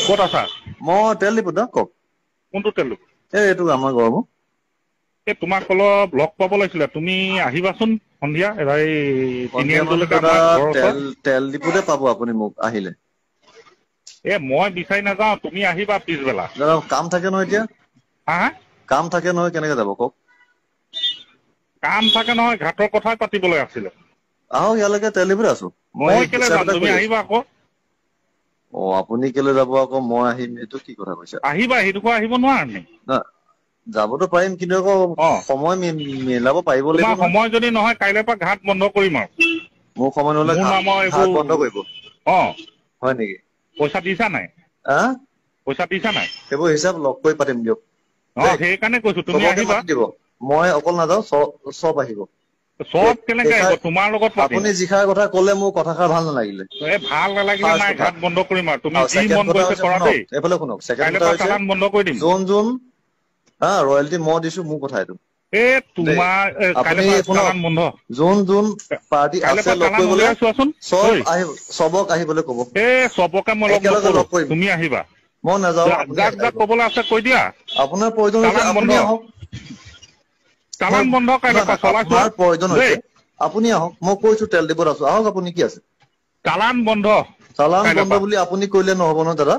ক'ত আছা? মই তেল ডিপুত ন কওক। কোনটো তেল ডিপু? এইটো আমাৰ ঘৰ মোৰ। তোমাক অলপ লগ পাব লাগিছিলে, তুমি আহিবাচোন সন্ধিয়া এবাৰ এই সন্ধিয়া মানে তিনিআলিলৈকে দাদা আমাৰ ঘৰৰ ওচৰত। তেল ডিপুতে পাব আপুনি মোক আহিলে। মই বিচাৰি নাযাওঁ, তুমি আহিবা পিছবেলা। দাদা কাম থাকে নহয় এতিয়া। হা? কাম থাকে নহয়, কেনেকে যাব কওক। কাম থাকে নহয়, ঘাটৰ কথাই পাতিবলৈ আছিলে। আহক ইয়ালৈকে, তেল ডিপুতে আছো মই কেলে হিচাপ যাম, এটা তুমি কৰি আছো। আহিবা আকৌ। আপুনি কেলে যাব আকৌ, মই আহিম, এইটো কি কথা কৈছা? আহিবা, সেইডোখৰ আহিব নোৱাৰা নি? যাবতো পাৰিম, কিন্তু আকৌ সময় মিলাব পাৰিব লাগিব তোমাৰ নহয়। সময় যদি নহয়, কাইলৈৰ পৰা ঘাট বন্ধ কৰিম আৰু। মোৰ সময় নহলে মোৰ নামৰ ঘাট এইবোৰ বন্ধ কৰিব। হয় নেকি? পইচা দিছা নাই? আহ পইচা দিছা নাই? সেইবোৰ হিচাপ লগ কৰি পাতিম দিয়ক দেই। সেইকাৰণে কৈছো তুমি চবকে আহিবা। মাতি দিব, মই অকল নাযাওঁ, চব আহিব। চব কেনেকে আহিব, তোমাৰ লগত পাতিম। আপুনি যিষাৰ কথা কলে মোৰ কথাষাৰ ভাল নালাগিলে। ভাল নালাগিলে ফাৰ্ষ্ট নাই, কথা ঘাট বন্ধ কৰিম আৰু তুমি যি ছেকেণ্ড মন কথা গৈছে হৈছে, কৰা শুনক দেই। এইফালে শুনক। ছেকেণ্ড কাইলৈৰ কথা পৰা হৈছে, চালান বন্ধ কৰি দিম। যোন ৰয়েলটি মই দিছো, মোৰ কথা এইটো দেই। তোমাৰ কাইলৈৰ আপুনি পৰা শুনক, চালান বন্ধ। যোন পাৰ্টি কাইলৈৰ আছে পৰা লগ চালান কৰিবলৈ, উলিয়াই চোৱাচোন। চবক আহিবলৈ কব। চবকে মই লগ একেলগে নকৰো, লগ কৰিম। তুমি আহিবা। মই নাযাওঁ, আপুনি যাক আহিব। ক'বলৈ আছে কৈ দিয়া। আপোনাৰ প্ৰয়োজন হৈছে, চালান বন্ধ। আপুনি আহক। চালান বন্ধ কাইলৈৰ পৰা চলাই চোৱা আপোনাৰ প্ৰয়োজন দেই। হৈছে, আপুনি আহক। মই কৈছো তেল ডিপুত আছো, আহক। আপুনি কি আছে? চালান বন্ধ চালান কাইলৈৰ বন্ধ পৰা। বুলি আপুনি কৰিলে নহব নহয় দাদা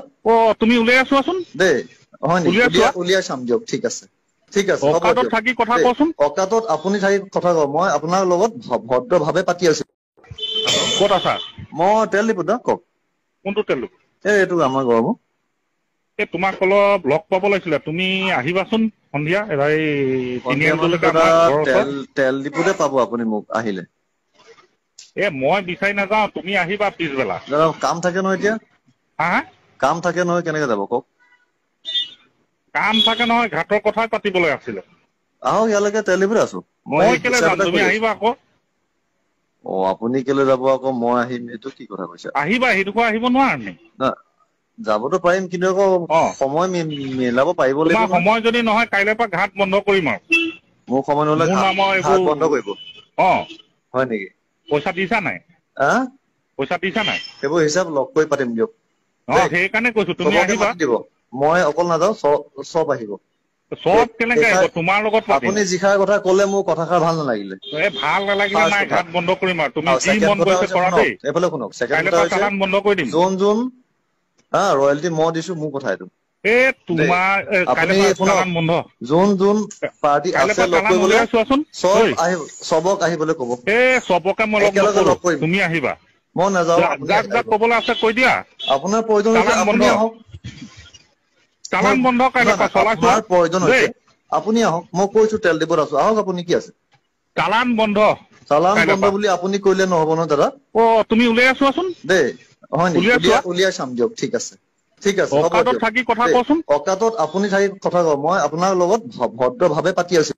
তুমি উলিয়াই চোৱাচোন। দেই। হয় নেকি? উলিয়াই চোৱা। উলিয়াই চাম দিয়ক। ঠিক আছে, ঠিক আছে, হ'ব অকাতত দিয়ক থাকি কথা দেই। কচোন। অকাতত আপুনি থাকি কথা কওক, মই আপোনাৰ লগত ভদ্ৰ ভাৱে পাতি আছো। ক'ত আছা? মই তেল ডিপুত ন কওক। কোনটো তেল ডিপু? এইটো আমাৰ ঘৰ মোৰ। তোমাক অলপ লগ পাব লাগিছিলে, তুমি আহিবাচোন সন্ধিয়া এবাৰ এই সন্ধিয়া মানে তিনিআলিলৈকে দাদা আমাৰ ঘৰৰ ওচৰত। তেল ডিপুতে পাব আপুনি মোক আহিলে। মই বিচাৰি নাযাওঁ, তুমি আহিবা পিছবেলা। দাদা কাম থাকে নহয় এতিয়া। হা? কাম থাকে নহয়, কেনেকে যাব কওক। কাম থাকে নহয়, ঘাটৰ কথাই পাতিবলৈ আছিলে। আহক ইয়ালৈকে, তেল ডিপুতে আছো মই কেলে হিচাপ যাম, এটা তুমি কৰি আছো। আহিবা আকৌ। আপুনি কেলে যাব আকৌ, মই আহিম, এইটো কি কথা কৈছা? আহিবা, সেইডোখৰ আহিব নোৱাৰা নি? যাবতো পাৰিম, কিন্তু আকৌ সময় মিলাব পাৰিব লাগিব তোমাৰ নহয়। সময় যদি নহয়, কাইলৈৰ পৰা ঘাট বন্ধ কৰিম আৰু। মোৰ সময় নহলে মোৰ নামৰ ঘাট এইবোৰ বন্ধ কৰিব। হয় নেকি? পইচা দিছা নাই? আহ পইচা দিছা নাই? সেইবোৰ হিচাপ লগ কৰি পাতিম দিয়ক দেই। সেইকাৰণে কৈছো তুমি চবকে আহিবা। মাতি দিব, মই অকল নাযাওঁ, চব আহিব। চব কেনেকে আহিব, তোমাৰ লগত পাতিম। আপুনি যিষাৰ কথা কলে মোৰ কথাষাৰ ভাল নালাগিলে। ভাল নালাগিলে ফাৰ্ষ্ট নাই, কথা ঘাট বন্ধ কৰিম আৰু তুমি যি ছেকেণ্ড মন কথা গৈছে হৈছে, কৰা শুনক দেই। এইফালে শুনক। ছেকেণ্ড কাইলৈৰ কথা পৰা হৈছে, চালান বন্ধ কৰি দিম। যোন ৰয়েলটি মই দিছো, মোৰ কথা এইটো দেই। তোমাৰ কাইলৈৰ আপুনি পৰা শুনক, চালান বন্ধ। যোন পাৰ্টি কাইলৈৰ আছে পৰা লগ চালান কৰিবলৈ, উলিয়াই চোৱাচোন। চবক আহিবলৈ কব। চবকে মই লগ একেলগে নকৰো, লগ কৰিম। তুমি আহিবা। মই নাযাওঁ, আপুনি যাক আহিব। ক'বলৈ আছে কৈ দিয়া। আপোনাৰ প্ৰয়োজন হৈছে, চালান বন্ধ। আপুনি আহক। চালান বন্ধ কাইলৈৰ পৰা চলাই চোৱা আপোনাৰ প্ৰয়োজন দেই। হৈছে, আপুনি আহক। মই কৈছো তেল ডিপুত আছো, আহক। আপুনি কি আছে? চালান বন্ধ চালান কাইলৈৰ বন্ধ পৰা। বুলি আপুনি কৰিলে নহব নহয় দাদা তুমি উলিয়াই চোৱাচোন। দেই। হয় নেকি? উলিয়াই চোৱা। উলিয়াই চাম দিয়ক। ঠিক আছে, ঠিক আছে, হ'ব অকাতত দিয়ক থাকি কথা দেই। কচোন। অকাতত আপুনি থাকি কথা কওক, মই আপোনাৰ লগত ভদ্ৰ ভাৱে পাতি আছো।